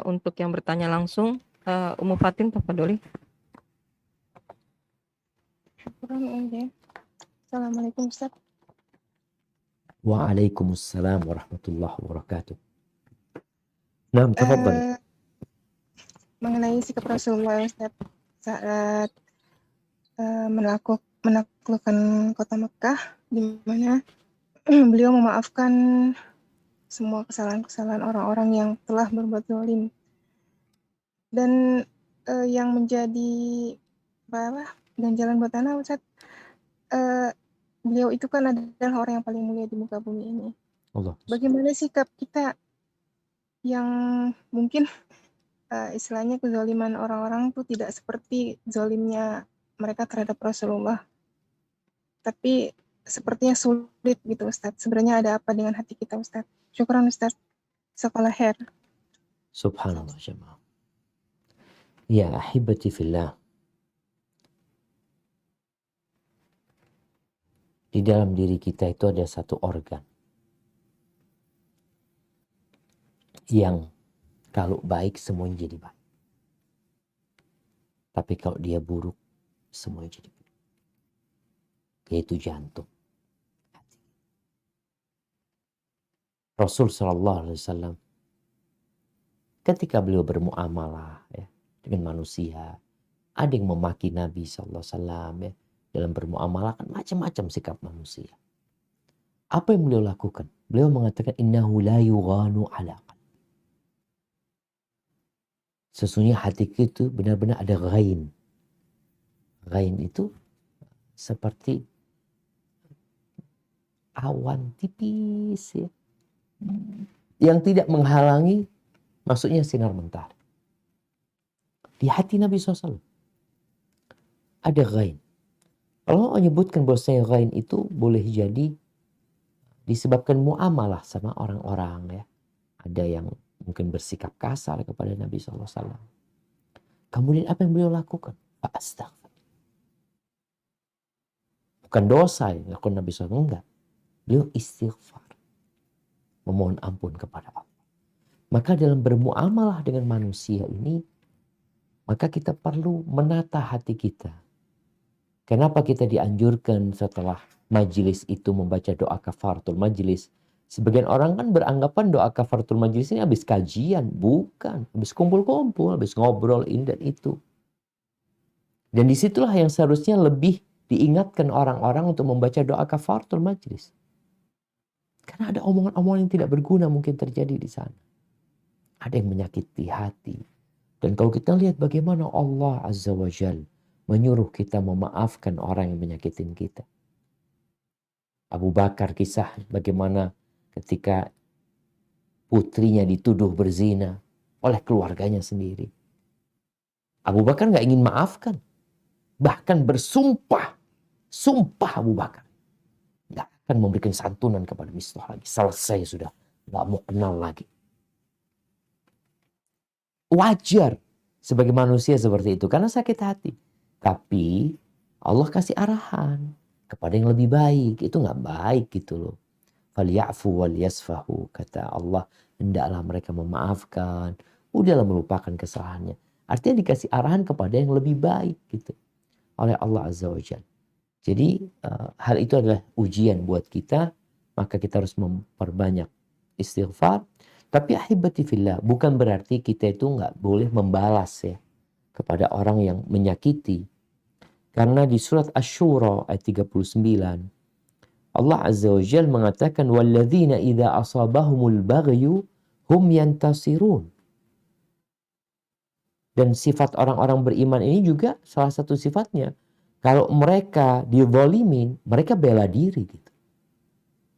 untuk yang bertanya langsung, Ummu Fatin tafadholi. Assalamualaikum Ustaz. Waalaikumsalam warahmatullahi wabarakatuh. Naam, tafadhali. Mengenai sikap Rasulullah Ustaz saat menaklukkan kota Mekah, di mana beliau memaafkan semua kesalahan-kesalahan orang-orang yang telah berbuat zalim. Dan yang menjadi ganjalan buat anak Ustaz, beliau itu kan adalah orang yang paling mulia di muka bumi ini. Allah. Bagaimana sikap kita yang mungkin istilahnya kezaliman orang-orang itu tidak seperti zalimnya mereka terhadap Rasulullah, tapi sepertinya sulit gitu Ustaz. Sebenarnya ada apa dengan hati kita Ustaz? Syukran Ustaz. Sekolah her. Subhanallah jemaah. Ya ahibati fillah. Di dalam diri kita itu ada satu organ yang kalau baik semuanya jadi baik. Tapi kalau dia buruk semuanya jadi buruk. Yaitu jantung. Rasul sallallahu alaihi wasallam ketika beliau bermuamalah ya, dengan manusia, ada yang memaki Nabi sallallahu alaihi wasallam ya, dalam bermuamalah kan macam-macam sikap manusia. Apa yang beliau lakukan? Beliau mengatakan innahu la yughanu ala qalbi. Sesungguhnya hatiku itu benar-benar ada ghain. Ghain itu seperti awan tipis ya, yang tidak menghalangi maksudnya sinar mentari. Di hati Nabi SAW ada ghain. Kalau menyebutkan bahwasanya ghain itu boleh jadi disebabkan muamalah sama orang-orang ya. Ada yang mungkin bersikap kasar kepada Nabi SAW. Kemudian apa yang beliau lakukan? Astaghfir. Bukan dosa yang dilakukan Nabi SAW, enggak. Beliau istighfar. Memohon ampun kepada Allah. Maka dalam bermuamalah dengan manusia ini, maka kita perlu menata hati kita. Kenapa kita dianjurkan setelah majelis itu membaca doa kafaratul majelis? Sebagian orang kan beranggapan doa kafaratul majelis ini habis kajian. Bukan. Habis kumpul-kumpul, habis ngobrol ini dan itu. Dan disitulah yang seharusnya lebih diingatkan orang-orang untuk membaca doa kafaratul majelis. Karena ada omongan-omongan yang tidak berguna mungkin terjadi di sana. Ada yang menyakiti hati. Dan kalau kita lihat bagaimana Allah Azza wa Jal menyuruh kita memaafkan orang yang menyakitin kita. Abu Bakar kisah bagaimana ketika putrinya dituduh berzina oleh keluarganya sendiri. Abu Bakar gak ingin maafkan. Bahkan bersumpah. Sumpah Abu Bakar. Gak akan memberikan santunan kepada Mistah lagi. Selesai sudah. Gak mau kenal lagi. Wajar sebagai manusia seperti itu. Karena sakit hati. Tapi Allah kasih arahan kepada yang lebih baik. Itu gak baik gitu loh. Falyafu wal yasfahu. Kata Allah, hendaklah mereka memaafkan. Udahlah melupakan kesalahannya. Artinya dikasih arahan kepada yang lebih baik gitu. Oleh Allah Azza wa Jalla. Jadi hal itu adalah ujian buat kita. Maka kita harus memperbanyak istighfar. Tapi ahibati fillah, bukan berarti kita itu nggak boleh membalas ya kepada orang yang menyakiti. Karena di surat Asy-Syura ayat 39 Allah Azza wa Jalla mengatakan walladzina idza asabahumul baghyu hum yantasirun. Dan sifat orang-orang beriman ini juga salah satu sifatnya. Kalau mereka dizalimin, mereka bela diri gitu.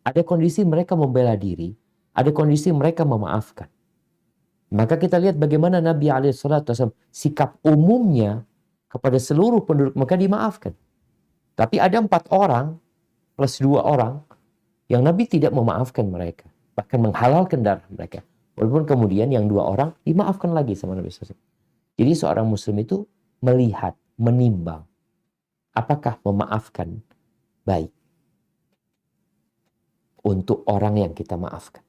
Ada kondisi mereka membela diri, ada kondisi mereka memaafkan. Maka kita lihat bagaimana Nabi SAW sikap umumnya kepada seluruh penduduk Mekah dimaafkan. Tapi ada 4 orang plus 2 orang yang Nabi tidak memaafkan mereka. Bahkan menghalalkan darah mereka. Walaupun kemudian yang 2 orang dimaafkan lagi sama Nabi SAW. Jadi seorang muslim itu melihat, menimbang. Apakah memaafkan baik untuk orang yang kita maafkan.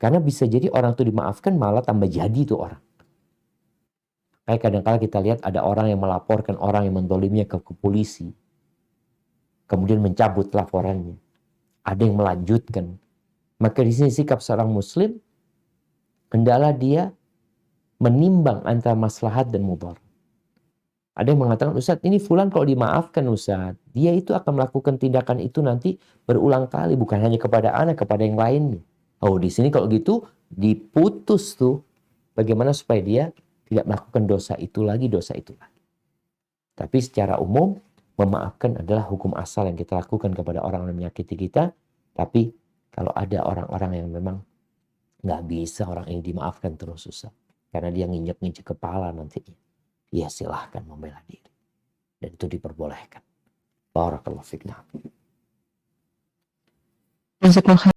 Karena bisa jadi orang itu dimaafkan malah tambah jadi tuh orang. Kayak kadang-kala kita lihat ada orang yang melaporkan orang yang mendoliminya ke polisi. Kemudian mencabut laporannya. Ada yang melanjutkan. Maka di sini sikap seorang muslim, hendaklah dia menimbang antara maslahat dan mudarat. Ada yang mengatakan, Ustadz ini fulan kalau dimaafkan Ustadz, dia itu akan melakukan tindakan itu nanti berulang kali. Bukan hanya kepada anak, kepada yang lainnya. Oh di sini kalau gitu diputus tuh. Bagaimana supaya dia tidak melakukan dosa itu lagi. Tapi secara umum, memaafkan adalah hukum asal yang kita lakukan kepada orang yang menyakiti kita. Tapi kalau ada orang-orang yang memang nggak bisa orang ini dimaafkan terus susah. Karena dia nginjek-nginjek kepala nantinya. Ya silahkan membela diri. Dan itu diperbolehkan. Barakallahu fiik. Jazakallahu